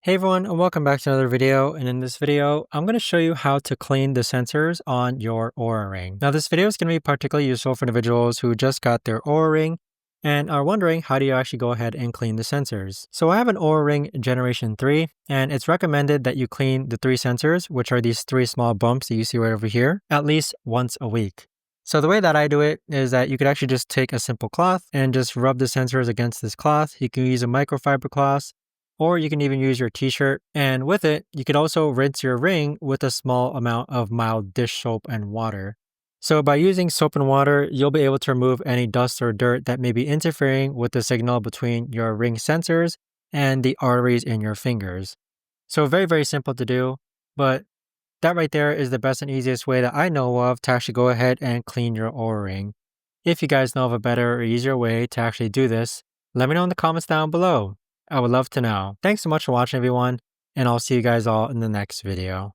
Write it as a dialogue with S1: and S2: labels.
S1: Hey everyone, and welcome back to another video. And in this video, I'm going to show you how to clean the sensors on your Oura Ring. Now, this video is going to be particularly useful for individuals who just got their Oura Ring and are wondering how do you actually go ahead and clean the sensors. So I have an Oura Ring Generation 3, and it's recommended that you clean the three sensors, which are these three small bumps that you see right over here, at least once a week. So the way that I do it is that you could actually just take a simple cloth and just rub the sensors against this cloth. You can use a microfiber cloth, or you can even use your t-shirt. And with it, you could also rinse your ring with a small amount of mild dish soap and water. So by using soap and water, you'll be able to remove any dust or dirt that may be interfering with the signal between your ring sensors and the arteries in your fingers. So very, very simple to do, but that right there is the best and easiest way that I know of to actually go ahead and clean your Oura Ring. If you guys know of a better or easier way to actually do this, let me know in the comments down below. I would love to know. Thanks so much for watching, everyone, and I'll see you guys all in the next video.